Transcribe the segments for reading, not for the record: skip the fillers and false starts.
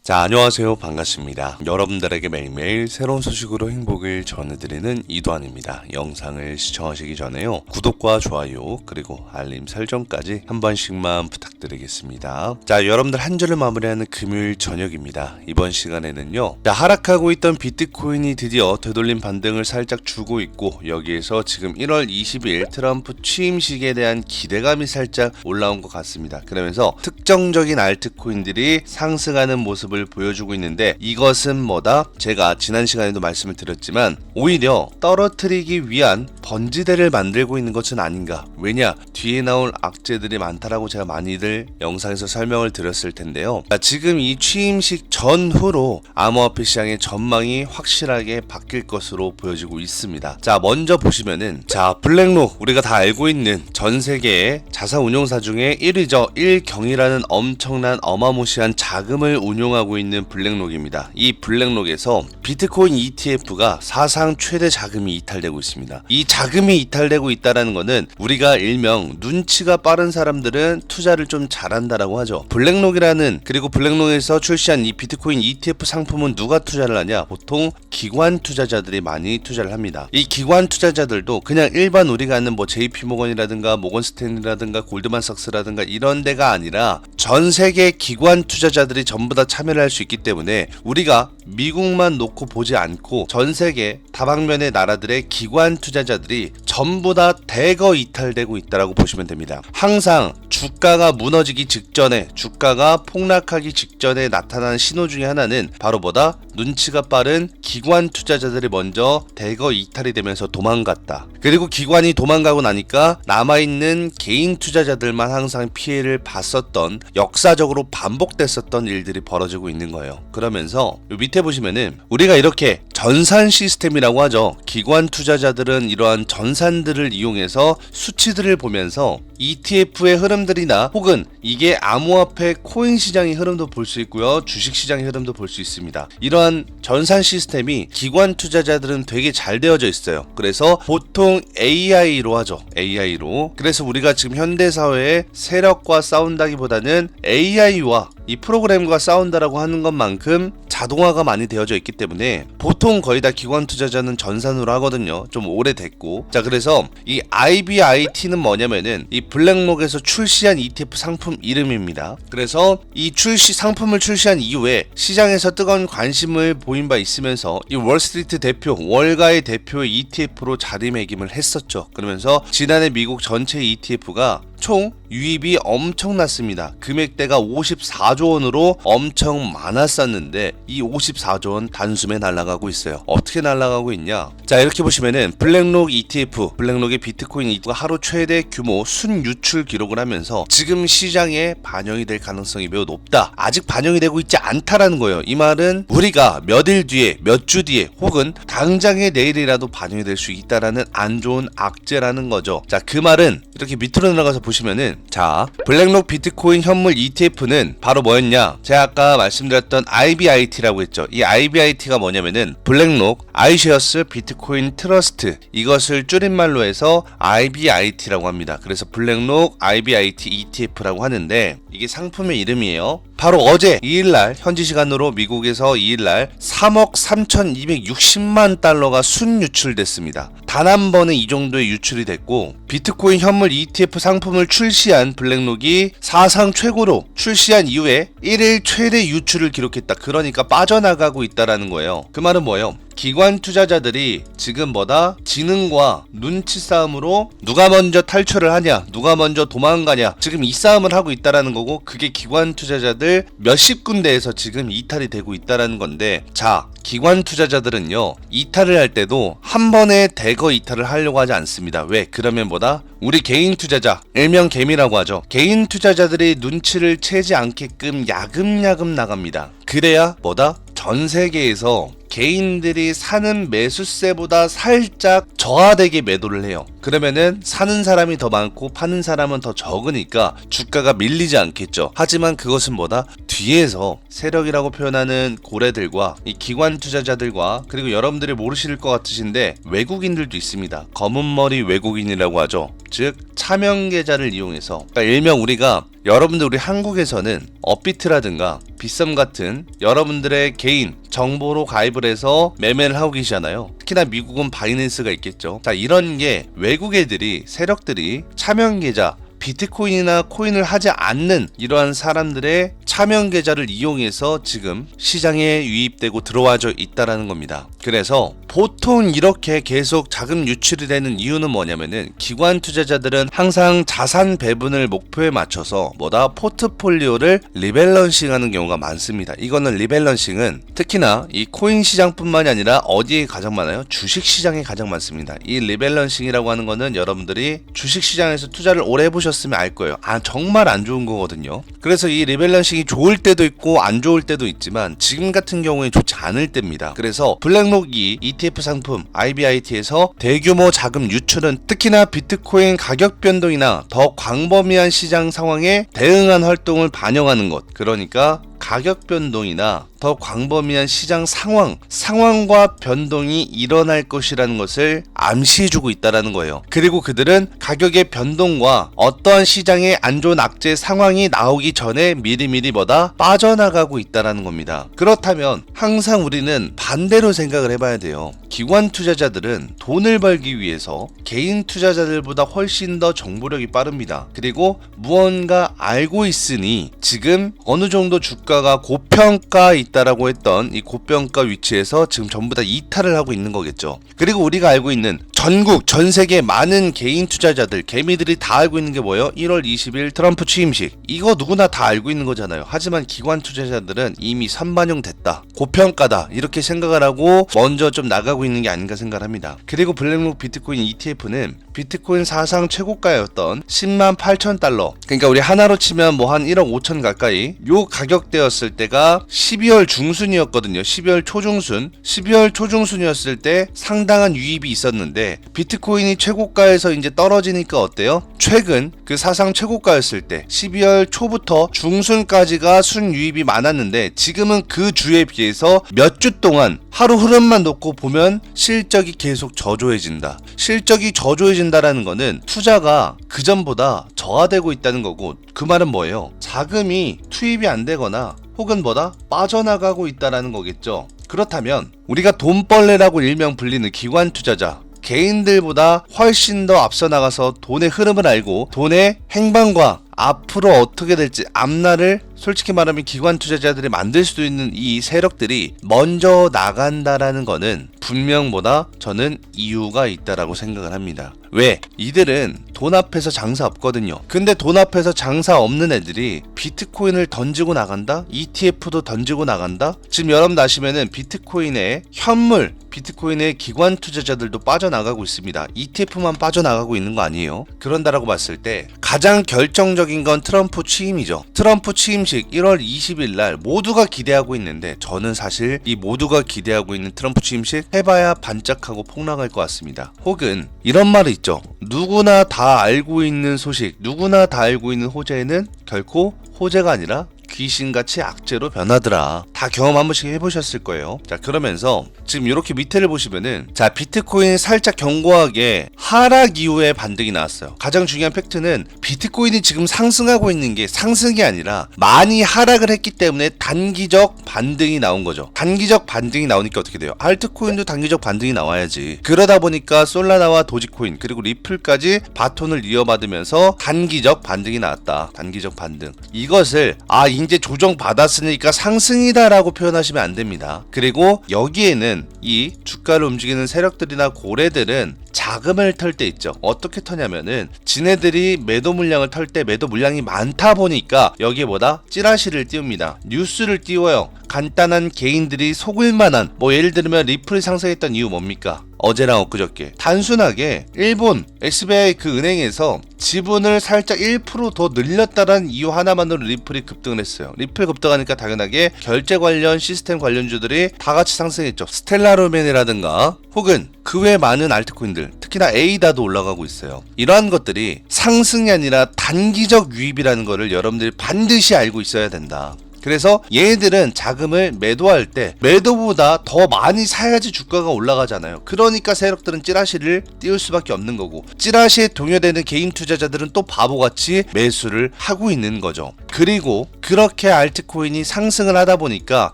자, 안녕하세요. 반갑습니다. 여러분들에게 매일매일 새로운 소식으로 행복을 전해드리는 이도환입니다. 영상을 시청하시기 전에요, 구독과 좋아요 그리고 알림 설정까지 한 번씩만 부탁드리겠습니다. 자, 여러분들 한 주를 마무리하는 금요일 저녁입니다. 이번 시간에는요, 자, 하락하고 있던 비트코인이 드디어 되돌림 반등을 살짝 주고 있고, 여기에서 지금 1월 20일 트럼프 취임식에 대한 기대감이 살짝 올라온 것 같습니다. 그러면서 특정적인 알트코인들이 상승하는 모습을 보여주고 있는데, 이것은 뭐다? 제가 지난 시간에도 말씀을 드렸지만 오히려 떨어뜨리기 위한 번지대를 만들고 있는 것은 아닌가. 왜냐? 뒤에 나올 악재들이 많다라고 제가 많이들 영상에서 설명을 드렸을 텐데요. 지금 이 취임식 전후로 암호화폐 시장의 전망이 확실하게 바뀔 것으로 보여지고 있습니다. 자, 먼저 보시면은, 자, 블랙록, 우리가 다 알고 있는 전 세계의 자산 운용사 중에 1위죠. 1경이라는 엄청난 어마무시한 자금을 운용하고 있는 블랙록입니다. 이 블랙록에서 비트코인 ETF가 사상 최대 자금이 이탈되고 있습니다. 이 자금이 이탈되고 있다는 것은 우리가 일명 눈치가 빠른 사람들은 투자를 좀 잘한다라고 하죠. 블랙록이라는, 그리고 블랙록에서 출시한 이 비트코인 ETF 상품은 누가 투자를 하냐? 보통 기관 투자자들이 많이 투자를 합니다. 이 기관 투자자들도 그냥 일반 우리가 아는 뭐 JP모건이라든가 모건스탠리라든가 골드만삭스라든가 이런 데가 아니라 전 세계 기관 투자자들이 전부 다 참여를 할 수 있기 때문에 우리가 미국만 놓고 보지 않고 전 세계 다방면의 나라들의 기관 투자자들이 전부 다 대거 이탈되고 있다라고 보시면 됩니다. 항상 주가가 무너지기 직전에, 주가가 폭락하기 직전에 나타나는 신호 중에 하나는 바로 뭐다? 눈치가 빠른 기관 투자자들이 먼저 대거 이탈이 되면서 도망갔다. 그리고 기관이 도망가고 나니까 남아있는 개인 투자자들만 항상 피해를 봤었던, 역사적으로 반복됐었던 일들이 벌어지고 있는 거예요. 그러면서 밑에 보시면은 우리가 이렇게 전산 시스템이라고 하죠. 기관 투자자들은 이러한 전산들을 이용해서 수치들을 보면서 ETF의 흐름들이나 혹은 이게 암호화폐 코인 시장의 흐름도 볼 수 있고요, 주식 시장의 흐름도 볼 수 있습니다. 이러한 전산 시스템이 기관 투자자들은 되게 잘 되어져 있어요. 그래서 보통 AI로 하죠. AI로. 그래서 우리가 지금 현대사회의 세력과 싸운다기보다는 AI와 이 프로그램과 싸운다라고 하는 것만큼 자동화가 많이 되어져 있기 때문에 보통 거의 다 기관 투자자는 전산으로 하거든요. 좀 오래됐고. 자, 그래서 이 IBIT는 뭐냐면은 이 블랙록에서 출시한 ETF 상품 이름입니다. 그래서 이 상품을 출시한 이후에 시장에서 뜨거운 관심을 보인 바 있으면서 이 월스트리트 대표, 월가의 대표의 ETF로 자리매김을 했었죠. 그러면서 지난해 미국 전체 ETF가 총 유입이 엄청났습니다. 금액대가 54조 원으로 엄청 많았었는데 이 54조 원 단숨에 날아가고 있어요. 어떻게 날아가고 있냐? 자, 이렇게 보시면은 블랙록 ETF, 블랙록의 비트코인 ETF가 하루 최대 규모 순유출 기록을 하면서 지금 시장에 반영이 될 가능성이 매우 높다. 아직 반영이 되고 있지 않다라는 거예요. 이 말은 우리가 몇 일 뒤에, 몇 주 뒤에, 혹은 당장의 내일이라도 반영이 될 수 있다라는 안 좋은 악재라는 거죠. 자, 그 말은 이렇게 밑으로 내려가서 보시면은, 자, 블랙록 비트코인 현물 ETF는 바로 뭐였냐? 제가 아까 말씀드렸던 IBIT라고 했죠. 이 IBIT가 뭐냐면은 블랙록 아이쉐어스 비트코인 트러스트, 이것을 줄임말로 해서 IBIT라고 합니다. 그래서 블랙록 IBIT ETF라고 하는데 이게 상품의 이름이에요. 바로 어제 2일날, 현지 시간으로 미국에서 2일날 3억 3,260만 달러가 순유출됐습니다. 단 한 번에 이 정도의 유출이 됐고, 비트코인 현물 ETF 상품을 출시한 블랙록이 사상 최고로 출시한 이후에 1일 최대 유출을 기록했다. 그러니까 빠져나가고 있다라는 거예요. 그 말은 뭐예요? 기관 투자자들이 지금 뭐다? 지능과 눈치 싸움으로 누가 먼저 탈출을 하냐, 누가 먼저 도망가냐, 지금 이 싸움을 하고 있다라는 거고, 그게 기관 투자자들 몇십 군데에서 지금 이탈이 되고 있다라는 건데, 자, 기관 투자자들은요, 이탈을 할 때도 한 번에 대거 이탈을 하려고 하지 않습니다. 왜? 그러면 뭐다? 우리 개인 투자자, 일명 개미라고 하죠. 개인 투자자들이 눈치를 채지 않게끔 야금야금 나갑니다. 그래야 뭐다? 전 세계에서 개인들이 사는 매수세보다 살짝 저하되게 매도를 해요. 그러면은 사는 사람이 더 많고 파는 사람은 더 적으니까 주가가 밀리지 않겠죠. 하지만 그것은 뭐다? 뒤에서 세력이라고 표현하는 고래들과 이 기관 투자자들과 그리고 여러분들이 모르실 것 같으신데 외국인들도 있습니다. 검은머리 외국인이라고 하죠. 즉 차명 계좌를 이용해서, 그러니까 일명 우리가 여러분들 우리 한국에서는 업비트라든가 빗썸 같은 여러분들의 개인 정보로 가입을 해서 매매를 하고 계시잖아요. 특히나 미국은 바이낸스가 있겠죠. 자, 이런 게 외국 애들이 세력들이 차명 계좌 비트코인이나 코인을 하지 않는 이러한 사람들의 차명 계좌를 이용해서 지금 시장에 유입되고 들어와져 있다라는 겁니다. 그래서 보통 이렇게 계속 자금 유출이 되는 이유는 뭐냐면은 기관 투자자들은 항상 자산 배분을 목표에 맞춰서 포트폴리오를 리밸런싱 하는 경우가 많습니다. 이거는 리밸런싱은 특히나 이 코인 시장뿐만이 아니라 어디에 가장 많아요? 주식 시장에 가장 많습니다. 이 리밸런싱이라고 하는 거는 여러분들이 주식 시장에서 투자를 오래 해보셨으면 알 거예요. 정말 안 좋은 거거든요. 그래서 이 리밸런싱이 좋을 때도 있고 안 좋을 때도 있지만 지금 같은 경우에 좋지 않을 때입니다. 그래서 블랙록이 ETF 상품 IBIT에서 대규모 자금 유출은 특히나 비트코인 가격 변동이나 더 광범위한 시장 상황에 대응한 활동을 반영하는 것, 그러니까 가격 변동이나 더 광범위한 시장 상황과 변동이 일어날 것이라는 것을 암시해주고 있다는 거예요. 그리고 그들은 가격의 변동과 어떠한 시장의 안 좋은 악재 상황이 나오기 전에 미리미리 빠져나가고 있다는 겁니다. 그렇다면 항상 우리는 반대로 생각을 해봐야 돼요. 기관 투자자들은 돈을 벌기 위해서 개인 투자자들보다 훨씬 더 정보력이 빠릅니다. 그리고 무언가 알고 있으니 지금 어느 정도 주가가 고평가 있다라고 했던 이 고평가 위치에서 지금 전부 다 이탈을 하고 있는 거겠죠. 그리고 우리가 알고 있는 전국 전 세계 많은 개인 투자자들 개미들이 다 알고 있는 게 뭐예요? 1월 20일 트럼프 취임식, 이거 누구나 다 알고 있는 거잖아요. 하지만 기관 투자자들은 이미 선반영됐다, 고평가다 이렇게 생각을 하고 먼저 좀 나가고 있는 게 아닌가 생각을 합니다. 그리고 블랙록 비트코인 ETF는 비트코인 사상 최고가였던 10만 8천 달러, 그러니까 우리 하나로 치면 한 1억 5천 가까이 요 가격대였을 때가 12월 중순이었거든요. 12월 초중순이었을 때 상당한 유입이 있었는데 비트코인이 최고가에서 이제 떨어지니까 어때요? 최근 그 사상 최고가였을 때 12월 초부터 중순까지가 순유입이 많았는데 지금은 그 주에 비해서 몇 주 동안 하루 흐름만 놓고 보면 실적이 계속 저조해진다. 실적이 저조해진다라는 거는 투자가 그전보다 저하되고 있다는 거고, 그 말은 뭐예요? 자금이 투입이 안 되거나 혹은 빠져나가고 있다라는 거겠죠. 그렇다면 우리가 돈벌레라고 일명 불리는 기관 투자자, 개인들보다 훨씬 더 앞서 나가서 돈의 흐름을 알고 돈의 행방과 앞으로 어떻게 될지 앞날을 솔직히 말하면 기관 투자자들이 만들 수도 있는 이 세력들이 먼저 나간다라는 거는 분명보다 저는 이유가 있다라고 생각을 합니다. 왜? 이들은 돈 앞에서 장사 없거든요. 근데 돈 앞에서 장사 없는 애들이 비트코인을 던지고 나간다? ETF도 던지고 나간다? 지금 여러분들 아시면은 비트코인의 현물, 비트코인의 기관 투자자들도 빠져나가고 있습니다. ETF만 빠져나가고 있는 거 아니에요. 그런다라고 봤을 때 가장 결정적인 건 트럼프 취임이죠. 트럼프 취임식 1월 20일 날 모두가 기대하고 있는데 저는 사실 이 모두가 기대하고 있는 트럼프 취임식 해봐야 반짝하고 폭락할 것 같습니다. 혹은 이런 말이 있죠. 누구나 다 알고 있는 소식, 누구나 다 알고 있는 호재는 결코 호재가 아니라 귀신같이 악재로 변하더라. 다 경험 한 번씩 해보셨을 거예요. 자, 그러면서 지금 이렇게 밑에를 보시면은 비트코인 살짝 견고하게 하락 이후에 반등이 나왔어요. 가장 중요한 팩트는 비트코인이 지금 상승하고 있는 게 상승이 아니라 많이 하락을 했기 때문에 단기적 반등이 나온 거죠. 단기적 반등이 나오니까 어떻게 돼요? 알트코인도 단기적 반등이 나와야지. 그러다 보니까 솔라나와 도지코인 그리고 리플까지 바톤을 이어받으면서 단기적 반등이 나왔다. 단기적 반등. 이것을 이제 조정 받았으니까 상승이다라고 표현하시면 안 됩니다. 그리고 여기에는 이 주가를 움직이는 세력들이나 고래들은 자금을 털 때 있죠. 어떻게 터냐면은 지네들이 매도 물량을 털 때 매도 물량이 많다 보니까 여기에 찌라시를 띄웁니다. 뉴스를 띄워요. 간단한 개인들이 속을 만한 예를 들면 리플이 상승했던 이유 뭡니까? 어제랑 엊그저께 단순하게 일본 SBI 그 은행에서 지분을 살짝 1% 더 늘렸다는 이유 하나만으로 리플이 급등을 했어요. 리플 급등하니까 당연하게 결제 관련 시스템 관련주들이 다 같이 상승했죠. 스텔라루멘이라든가 혹은 그 외 많은 알트코인들, 특히나 에이다도 올라가고 있어요. 이러한 것들이 상승이 아니라 단기적 유입이라는 거를 여러분들이 반드시 알고 있어야 된다. 그래서 얘네들은 자금을 매도할 때 매도보다 더 많이 사야지 주가가 올라가잖아요. 그러니까 세력들은 찌라시를 띄울 수밖에 없는 거고, 찌라시에 동요되는 개인 투자자들은 또 바보같이 매수를 하고 있는 거죠. 그리고 그렇게 알트코인이 상승을 하다 보니까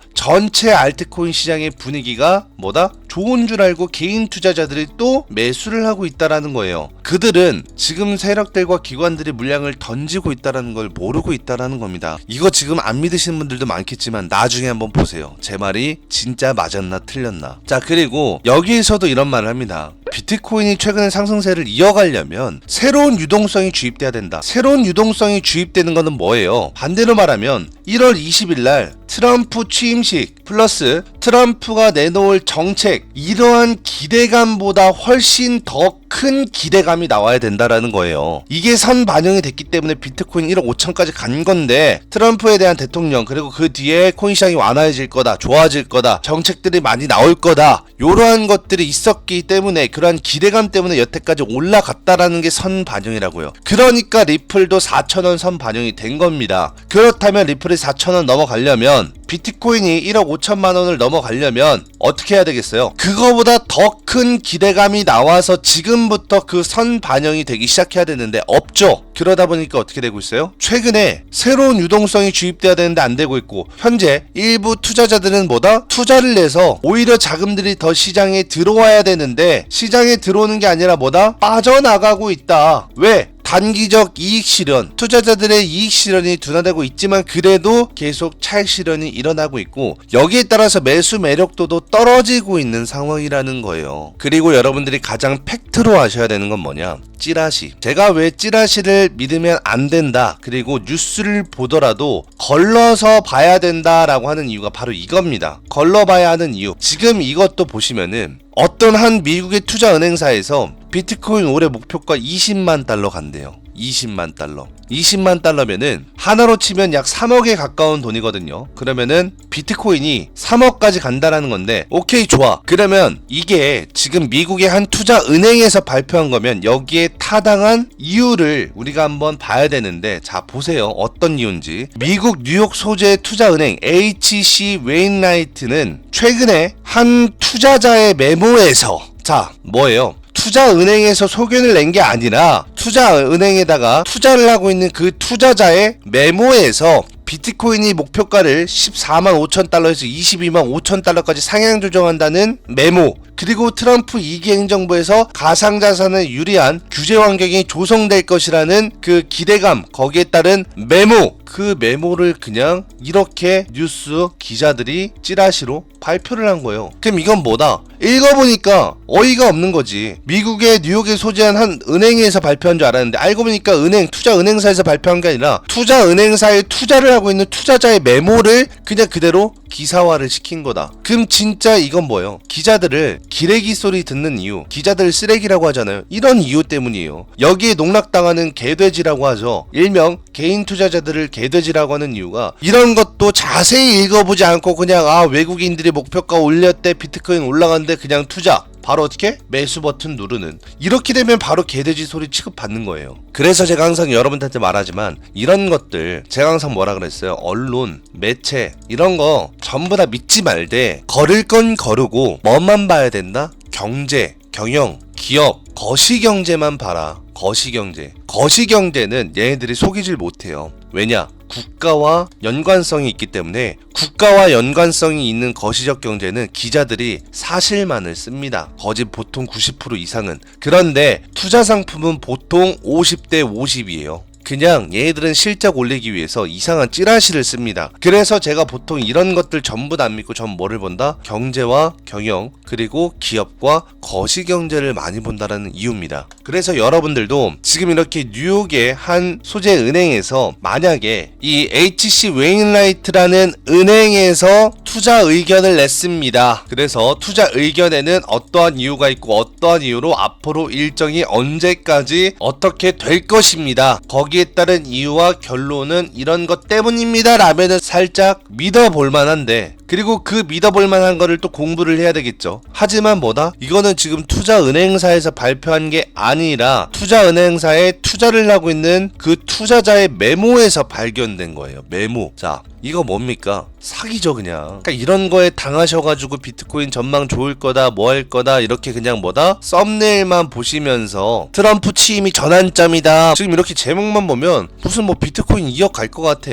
전체 알트코인 시장의 분위기가 뭐다? 좋은 줄 알고 개인 투자자들이 또 매수를 하고 있다라는 거예요. 그들은 지금 세력들과 기관들이 물량을 던지고 있다라는 걸 모르고 있다라는 겁니다. 이거 지금 안 믿으시는 분들도 많겠지만 나중에 한번 보세요. 제 말이 진짜 맞았나 틀렸나. 자, 그리고 여기에서도 이런 말을 합니다. 비트코인이 최근의 상승세를 이어가려면 새로운 유동성이 주입돼야 된다. 새로운 유동성이 주입되는 것은 뭐예요? 반대로 말하면 1월 20일 날 트럼프 취임식 플러스 트럼프가 내놓을 정책, 이러한 기대감보다 훨씬 더 큰 기대감이 나와야 된다라는 거예요. 이게 선 반영이 됐기 때문에 비트코인 1억 5천까지 간 건데, 트럼프에 대한 대통령 그리고 그 뒤에 코인 시장이 완화해질 거다, 좋아질 거다, 정책들이 많이 나올 거다, 이러한 것들이 있었기 때문에 그러한 기대감 때문에 여태까지 올라갔다라는 게 선 반영이라고요. 그러니까 리플도 4,000원 선 반영이 된 겁니다. 그렇다면 리플이 4,000원 넘어가려면, 비트코인이 1억 5천만 원을 넘어가려면 어떻게 해야 되겠어요? 그거보다 더 큰 기대감이 나와서 지금부터 그 선 반영이 되기 시작해야 되는데 없죠. 그러다 보니까 어떻게 되고 있어요? 최근에 새로운 유동성이 주입돼야 되는데 안 되고 있고, 현재 일부 투자자들은 뭐다? 투자를 내서 오히려 자금들이 더 시장에 들어와야 되는데 시장에 들어오는 게 아니라 뭐다? 빠져나가고 있다. 왜? 단기적 이익 실현, 투자자들의 이익 실현이 둔화되고 있지만 그래도 계속 차익 실현이 일어나고 있고, 여기에 따라서 매수 매력도도 떨어지고 있는 상황이라는 거예요. 그리고 여러분들이 가장 팩트로 아셔야 되는 건 뭐냐? 찌라시. 제가 왜 찌라시를 믿으면 안 된다, 그리고 뉴스를 보더라도 걸러서 봐야 된다라고 하는 이유가 바로 이겁니다. 걸러봐야 하는 이유. 지금 이것도 보시면은 어떤 한 미국의 투자 은행사에서 비트코인 올해 목표가 20만 달러 간대요. 20만 달러. 20만 달러면은 하나로 치면 약 3억에 가까운 돈이거든요. 그러면은 비트코인이 3억까지 간다라는 건데, 오케이, 좋아. 그러면 이게 지금 미국의 한 투자 은행에서 발표한 거면 여기에 타당한 이유를 우리가 한번 봐야 되는데, 자, 보세요. 어떤 이유인지. 미국 뉴욕 소재 투자 은행 HC 웨인라이트는 최근에 한 투자자의 메모에서, 자, 뭐예요? 투자은행에서 소견을 낸 게 아니라 투자은행에다가 투자를 하고 있는 그 투자자의 메모에서 비트코인이 목표가를 14만 5천 달러에서 22만 5천 달러까지 상향 조정한다는 메모, 그리고 트럼프 2기 행정부에서 가상자산에 유리한 규제 환경이 조성될 것이라는 그 기대감, 거기에 따른 메모, 그 메모를 그냥 이렇게 뉴스 기자들이 찌라시로 발표를 한 거예요. 그럼 이건 뭐다? 읽어보니까 어이가 없는 거지. 미국의 뉴욕에 소재한 한 은행에서 발표한 줄 알았는데 알고 보니까 투자 은행사에서 발표한 게 아니라 투자 은행사에 투자를 하고 있는 투자자의 메모를 그냥 그대로 기사화를 시킨 거다. 그럼 진짜 이건 뭐예요? 기자들을 기레기 소리 듣는 이유, 기자들 쓰레기라고 하잖아요. 이런 이유 때문이에요. 여기에 농락당하는 개돼지라고 하죠. 일명 개인 투자자들을 개돼지라고 하는 이유가, 이런 것도 자세히 읽어보지 않고 그냥 외국인들이 목표가 올렸대, 비트코인 올라갔는데 그냥 투자, 바로 어떻게? 매수 버튼 누르는. 이렇게 되면 바로 개돼지 소리 취급받는 거예요. 그래서 제가 항상 여러분들한테 말하지만, 이런 것들 제가 항상 뭐라 그랬어요? 언론, 매체 이런 거 전부 다 믿지 말되 걸을 건 거르고 뭐만 봐야 된다? 경제, 경영, 기업, 거시경제만 봐라. 거시경제. 거시경제는 얘네들이 속이질 못해요. 왜냐? 국가와 연관성이 있기 때문에, 국가와 연관성이 있는 거시적 경제는 기자들이 사실만을 씁니다. 거짓 보통 90% 이상은. 그런데 투자 상품은 보통 50대 50이에요. 그냥 얘네들은 실적 올리기 위해서 이상한 찌라시를 씁니다. 그래서 제가 보통 이런 것들 전부 다 안 믿고 전 뭐를 본다? 경제와 경영, 그리고 기업과 거시경제를 많이 본다라는 이유입니다. 그래서 여러분들도 지금 이렇게 뉴욕의 한 소재 은행에서 만약에 이 HC 웨인라이트라는 은행에서 투자 의견을 냈습니다. 그래서 투자 의견에는 어떠한 이유가 있고 어떠한 이유로 앞으로 일정이 언제까지 어떻게 될 것입니다. 거기에 따른 이유와 결론은 이런 것 때문입니다 라면은 살짝 믿어볼 만한데, 그리고 그 믿어볼 만한 거를 또 공부를 해야 되겠죠. 하지만 뭐다? 이거는 지금 투자은행사에서 발표한 게 아니라 투자은행사에 투자를 하고 있는 그 투자자의 메모에서 발견된 거예요. 메모. 자, 이거 뭡니까? 사기죠 그냥. 그러니까 이런 거에 당하셔가지고 비트코인 전망 좋을 거다 뭐 할 거다 이렇게 그냥 뭐다? 썸네일만 보시면서 트럼프 취임이 전환점이다 지금 이렇게 제목만 보면 무슨 뭐 비트코인 2억 갈 것 같아.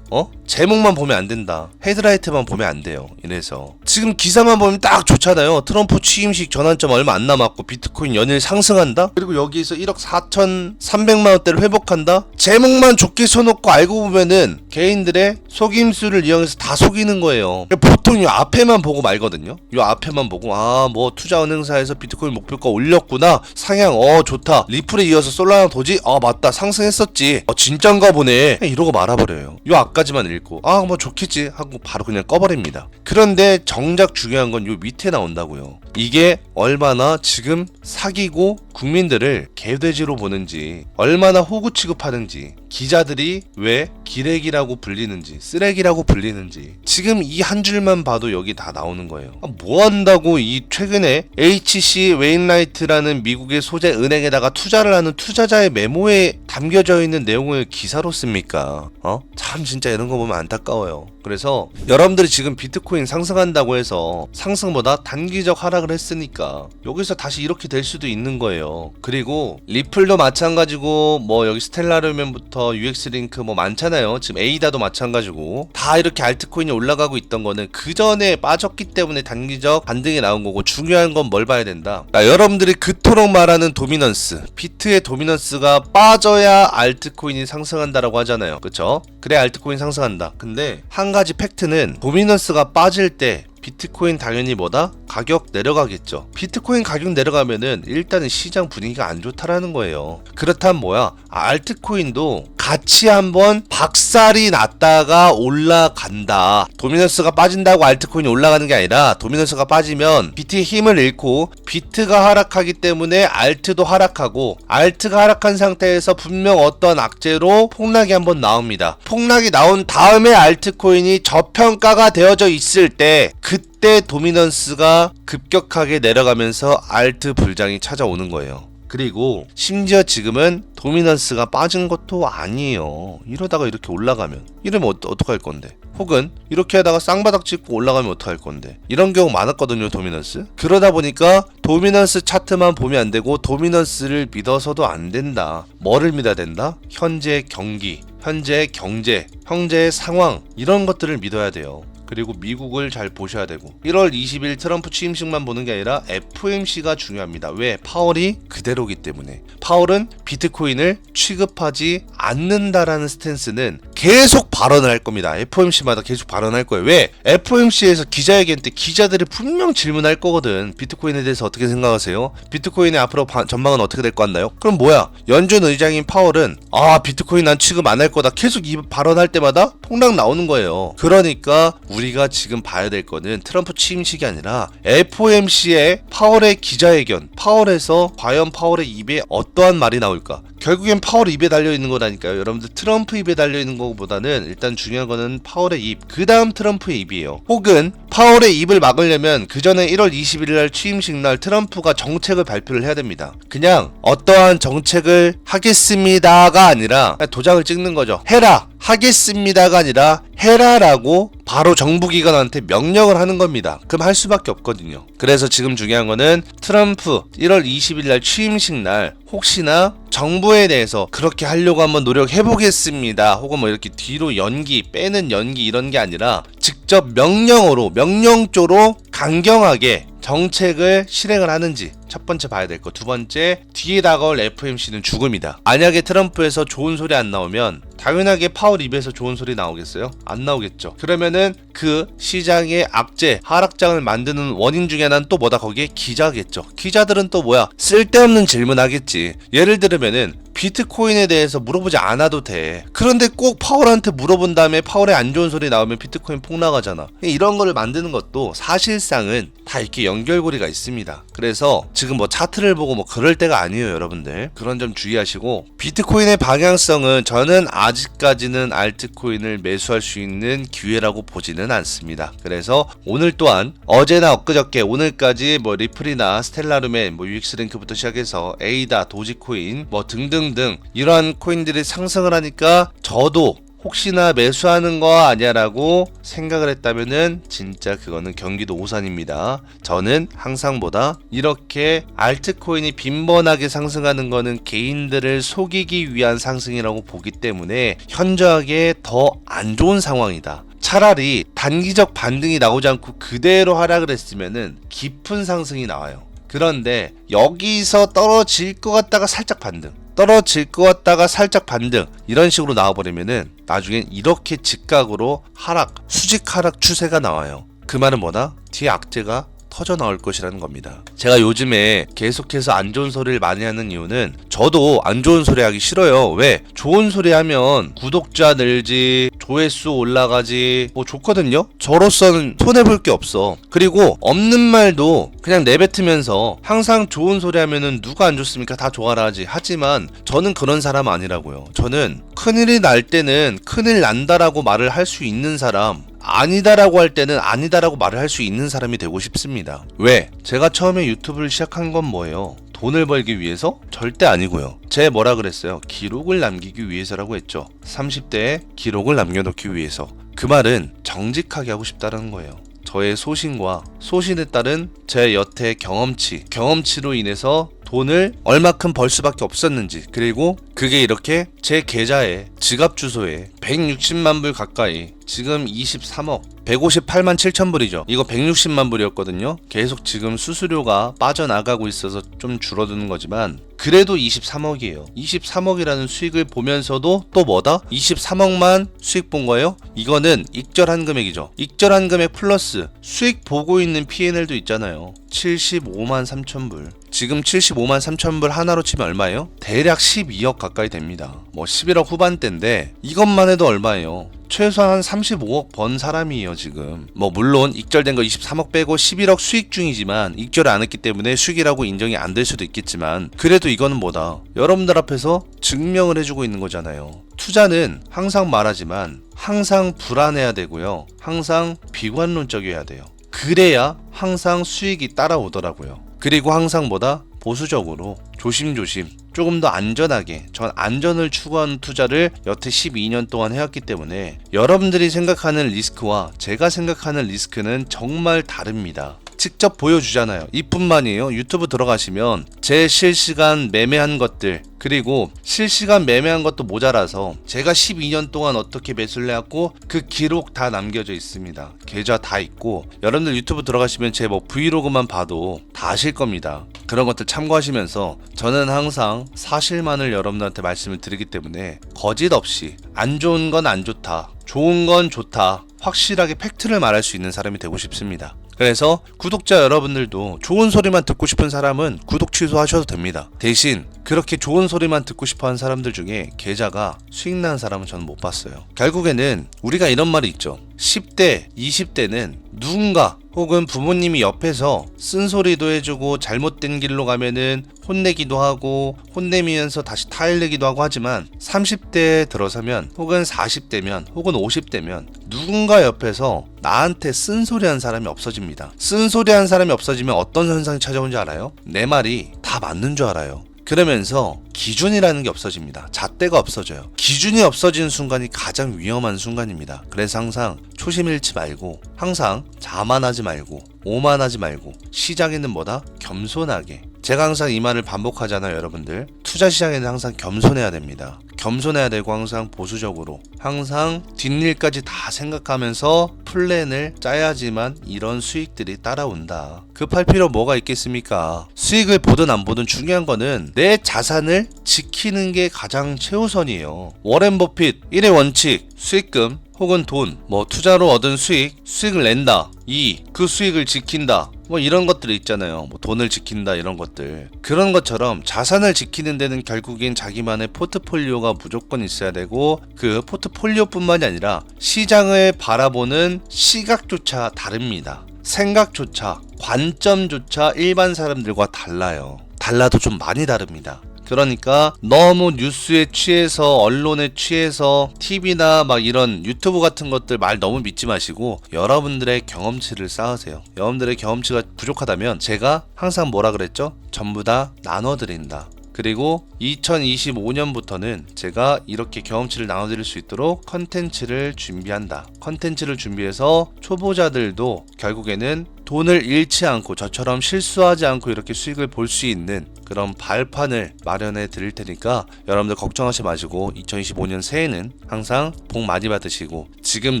제목만 보면 안 된다. 헤드라이트만 보면 안 돼요. 이래서 지금 기사만 보면 딱 좋잖아요. 트럼프 취임식 전환점 얼마 안 남았고 비트코인 연일 상승한다? 그리고 여기에서 1억 4,300만 원대를 회복한다? 제목만 좋게 써놓고 알고 보면은 개인들의 속임수를 이용해서 다 속이는 거예요. 보통 이 앞에만 보고 말거든요. 이 앞에만 보고 뭐 투자은행사에서 비트코인 목표가 올렸구나. 상향 좋다. 리플에 이어서 솔라나 도지 맞다 상승했었지. 진짠가 보네. 이러고 말아버려요. 이 앞까지만 읽고 뭐 좋겠지 하고 바로 그냥 꺼버립니다. 그런데 정작 중요한 건 요 밑에 나온다고요. 이게 얼마나 지금 사기고 국민들을 개돼지로 보는지, 얼마나 호구 취급하는지, 기자들이 왜 기레기라고 불리는지, 쓰레기라고 불리는지 지금 이 한 줄만 봐도 여기 다 나오는 거예요. 뭐 한다고 이 최근에 HC 웨인라이트라는 미국의 소재 은행에다가 투자를 하는 투자자의 메모에 담겨져 있는 내용을 기사로 씁니까? 참 진짜 이런 거 보면 안타까워요. 그래서 여러분들이 지금 비트코인 상승한다고 해서 상승보다 단기적 하락을 했으니까 여기서 다시 이렇게 될 수도 있는 거예요. 그리고 리플도 마찬가지고 뭐 여기 스텔라르면부터 UX링크 뭐 많잖아요. 지금 에이다도 마찬가지고 다 이렇게 알트코인이 올라가고 있던 거는 그 전에 빠졌기 때문에 단기적 반등이 나온 거고, 중요한 건 뭘 봐야 된다. 여러분들이 그토록 말하는 도미넌스, 비트의 도미넌스가 빠져야 알트코인이 상승한다라고 하잖아요. 그쵸? 그래 알트코인 상승한다. 근데 한 가지 팩트는 도미넌스가 빠질 때 비트코인 당연히 뭐다? 가격 내려가겠죠. 비트코인 가격 내려가면은 일단은 시장 분위기가 안 좋다라는 거예요. 그렇다면 뭐야? 알트코인도 같이 한번 박살이 났다가 올라간다. 도미넌스가 빠진다고 알트코인이 올라가는 게 아니라 도미넌스가 빠지면 비트의 힘을 잃고 비트가 하락하기 때문에 알트도 하락하고, 알트가 하락한 상태에서 분명 어떤 악재로 폭락이 한번 나옵니다. 폭락이 나온 다음에 알트코인이 저평가가 되어져 있을 때 그때 도미넌스가 급격하게 내려가면서 알트 불장이 찾아오는 거예요. 그리고 심지어 지금은 도미넌스가 빠진 것도 아니에요. 이러다가 이렇게 올라가면 이러면 어떡할 건데? 혹은 이렇게 하다가 쌍바닥 찍고 올라가면 어떡할 건데? 이런 경우 많았거든요, 도미넌스. 그러다 보니까 도미넌스 차트만 보면 안 되고 도미넌스를 믿어서도 안 된다. 뭐를 믿어야 된다? 현재 경기, 현재의 경제, 현재의 상황, 이런 것들을 믿어야 돼요. 그리고 미국을 잘 보셔야 되고, 1월 20일 트럼프 취임식만 보는 게 아니라 FOMC가 중요합니다. 왜? 파월이 그대로기 때문에. 파월은 비트코인을 취급하지 않는다라는 스탠스는 계속 발언을 할 겁니다. FOMC마다 계속 발언할 거예요. 왜? FOMC에서 기자회견 때 기자들이 분명 질문할 거거든. 비트코인에 대해서 어떻게 생각하세요? 비트코인의 앞으로 전망은 어떻게 될 것 같나요? 그럼 뭐야? 연준 의장인 파월은 비트코인 난 취급 안 할 거다 계속 이 발언할 때마다 폭락 나오는 거예요. 그러니까 우리가 지금 봐야 될 거는 트럼프 취임식이 아니라 FOMC의 파월의 기자회견, 파월에서 과연 파월의 입에 어떠한 말이 나올까? 결국엔 파월 입에 달려있는 거라니까요. 여러분들 트럼프 입에 달려있는 것보다는 일단 중요한 거는 파월의 입, 그 다음 트럼프의 입이에요. 혹은 파월의 입을 막으려면 그 전에 1월 21일 날 취임식 날 트럼프가 정책을 발표를 해야 됩니다. 그냥 어떠한 정책을 하겠습니다가 아니라 도장을 찍는 거죠. 해라! 하겠습니다가 아니라 해라라고 바로 정부기관한테 명령을 하는 겁니다. 그럼 할 수밖에 없거든요. 그래서 지금 중요한 거는 트럼프 1월 20일 날 취임식 날 혹시나 정부에 대해서 그렇게 하려고 한번 노력해보겠습니다. 혹은 뭐 이렇게 뒤로 연기, 빼는 연기 이런 게 아니라 직접 명령으로, 명령조로 강경하게 정책을 실행을 하는지 첫 번째 봐야 될 거. 두 번째, 뒤에 다가올 FOMC는 죽음이다. 만약에 트럼프에서 좋은 소리 안 나오면 당연하게 파워립에서 좋은 소리 나오겠어요? 안 나오겠죠. 그러면은 그 시장의 악재, 하락장을 만드는 원인 중에 하나는 또 뭐다? 거기에 기자겠죠. 기자들은 또 뭐야? 쓸데없는 질문 하겠지. 예를 들면은 비트코인에 대해서 물어보지 않아도 돼. 그런데 꼭 파월한테 물어본 다음에 파월에 안 좋은 소리 나오면 비트코인 폭락하잖아. 이런 거를 만드는 것도 사실상은 다 이렇게 연결고리가 있습니다. 그래서 지금 뭐 차트를 보고 뭐 그럴 때가 아니에요, 여러분들. 그런 점 주의하시고, 비트코인의 방향성은 저는 아직까지는 알트코인을 매수할 수 있는 기회라고 보지는 않습니다. 그래서 오늘 또한 어제나 엊그저께 오늘까지 뭐 리플이나 스텔라룸의 뭐 UX링크부터 시작해서 에이다, 도지코인 뭐 등등 이러한 코인들이 상승을 하니까 저도 혹시나 매수하는 거 아니야라고 생각을 했다면은 진짜 그거는 경기도 오산입니다. 저는 항상보다 이렇게 알트코인이 빈번하게 상승하는 거는 개인들을 속이기 위한 상승이라고 보기 때문에 현저하게 더 안 좋은 상황이다. 차라리 단기적 반등이 나오지 않고 그대로 하락을 했으면은 깊은 상승이 나와요. 그런데 여기서 떨어질 것 같다가 살짝 반등, 떨어질 것 같다가 살짝 반등, 이런 식으로 나와버리면은 나중엔 이렇게 직각으로 하락, 수직 하락 추세가 나와요. 그 말은 뭐다? 뒤에 악재가 터져 나올 것이라는 겁니다. 제가 요즘에 계속해서 안 좋은 소리를 많이 하는 이유는 저도 안 좋은 소리 하기 싫어요. 왜? 좋은 소리 하면 구독자 늘지, 조회수 올라가지, 뭐 좋거든요? 저로서는 손해볼 게 없어. 그리고 없는 말도 그냥 내뱉으면서 항상 좋은 소리 하면은 누가 안 좋습니까? 다 좋아라 하지. 하지만 저는 그런 사람 아니라고요. 저는 큰일이 날 때는 큰일 난다라고 말을 할 수 있는 사람, 아니다라고 할 때는 아니다라고 말을 할 수 있는 사람이 되고 싶습니다. 왜? 제가 처음에 유튜브를 시작한 건 뭐예요? 돈을 벌기 위해서? 절대 아니고요. 제 뭐라 그랬어요? 기록을 남기기 위해서라고 했죠. 30대에 기록을 남겨놓기 위해서. 그 말은 정직하게 하고 싶다는 거예요. 저의 소신과 소신에 따른 제 여태 경험치로 인해서 돈을 얼마큼 벌 수밖에 없었는지, 그리고 그게 이렇게 제 계좌에, 지갑 주소에 160만 불 가까이, 지금 23억 158만 7천 불이죠. 이거 160만 불이었거든요. 계속 지금 수수료가 빠져나가고 있어서 좀 줄어드는 거지만 그래도 23억이에요. 23억이라는 수익을 보면서도 또 뭐다? 23억만 수익 본 거예요? 이거는 익절한 금액이죠. 익절한 금액 플러스 수익 보고 있는 P&L도 있잖아요. 75만 3천 불. 지금 75만 3천 불 하나로 치면 얼마예요? 대략 12억 가까이 됩니다. 뭐 11억 후반대인데 이것만 해도 얼마예요? 최소한 35억 번 사람이에요 지금. 뭐 물론 익절된 거 23억 빼고 11억 수익 중이지만 익절을 안 했기 때문에 수익이라고 인정이 안 될 수도 있겠지만 그래도 이거는 뭐다? 여러분들 앞에서 증명을 해주고 있는 거잖아요. 투자는 항상 말하지만 항상 불안해야 되고요. 항상 비관론적이어야 돼요. 그래야 항상 수익이 따라오더라고요. 그리고 항상 뭐다? 보수적으로 조심조심 조금 더 안전하게, 전 안전을 추구하는 투자를 여태 12년 동안 해왔기 때문에 여러분들이 생각하는 리스크와 제가 생각하는 리스크는 정말 다릅니다. 직접 보여주잖아요. 이뿐만이에요. 유튜브 들어가시면 제 실시간 매매한 것들, 그리고 실시간 매매한 것도 모자라서 제가 12년 동안 어떻게 매수를 해왔고 그 기록 다 남겨져 있습니다. 계좌 다 있고 여러분들 유튜브 들어가시면 제 뭐 브이로그만 봐도 다 아실 겁니다. 그런 것들 참고하시면서 저는 항상 사실만을 여러분들한테 말씀을 드리기 때문에 거짓 없이 안 좋은 건 안 좋다, 좋은 건 좋다, 확실하게 팩트를 말할 수 있는 사람이 되고 싶습니다. 그래서 구독자 여러분들도 좋은 소리만 듣고 싶은 사람은 구독 취소하셔도 됩니다. 대신 그렇게 좋은 소리만 듣고 싶어하는 사람들 중에 계좌가 수익 나는 사람은 저는 못 봤어요. 결국에는 우리가 이런 말이 있죠. 10대, 20대는 누군가 혹은 부모님이 옆에서 쓴소리도 해주고 잘못된 길로 가면은 혼내기도 하고 혼내면서 다시 타일내기도 하고 하지만 30대에 들어서면 혹은 40대면 혹은 50대면 누군가 옆에서 나한테 쓴소리한 사람이 없어집니다. 쓴소리한 사람이 없어지면 어떤 현상이 찾아오는지 알아요? 내 말이 다 맞는 줄 알아요. 그러면서 기준이라는 게 없어집니다. 잣대가 없어져요. 기준이 없어지는 순간이 가장 위험한 순간입니다. 그래서 항상 초심 잃지 말고, 항상 자만하지 말고, 오만하지 말고, 시장에는 뭐다? 겸손하게, 제가 항상 이 말을 반복하잖아요, 여러분들. 투자 시장에는 항상 겸손해야 됩니다. 겸손해야 되고 항상 보수적으로 항상 뒷일까지 다 생각하면서 플랜을 짜야지만 이런 수익들이 따라온다. 급할 필요 뭐가 있겠습니까? 수익을 보든 안 보든 중요한 거는 내 자산을 지키는 게 가장 최우선이에요. 워렌 버핏 1의 원칙, 수익금 혹은 돈, 투자로 얻은 수익을 낸다. 2. 그 수익을 지킨다. 이런 것들이 있잖아요. 돈을 지킨다 이런 것들. 그런 것처럼 자산을 지키는 데는 결국엔 자기만의 포트폴리오가 무조건 있어야 되고 그 포트폴리오뿐만이 아니라 시장을 바라보는 시각조차 다릅니다. 생각조차, 관점조차 일반 사람들과 달라요. 달라도 좀 많이 다릅니다. 그러니까 너무 뉴스에 취해서 언론에 취해서 TV나 이런 유튜브 같은 것들 말 너무 믿지 마시고 여러분들의 경험치를 쌓으세요. 여러분들의 경험치가 부족하다면 제가 항상 뭐라 그랬죠? 전부 다 나눠드린다. 그리고 2025년부터는 제가 이렇게 경험치를 나눠드릴 수 있도록 컨텐츠를 준비한다. 컨텐츠를 준비해서 초보자들도 결국에는 돈을 잃지 않고 저처럼 실수하지 않고 이렇게 수익을 볼 수 있는 그런 발판을 마련해 드릴 테니까 여러분들 걱정하지 마시고 2025년 새해는 항상 복 많이 받으시고 지금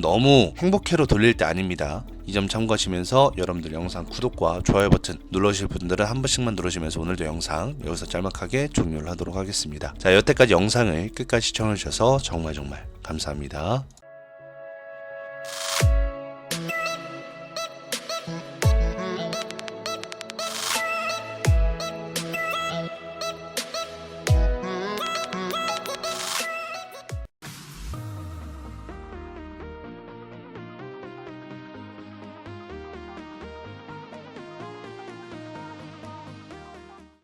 너무 행복해로 돌릴 때 아닙니다. 이 점 참고하시면서 여러분들 영상 구독과 좋아요 버튼 눌러주실 분들은 한 번씩만 누르시면서 오늘도 영상 여기서 짤막하게 종료를 하도록 하겠습니다. 자, 여태까지 영상을 끝까지 시청해주셔서 정말 감사합니다.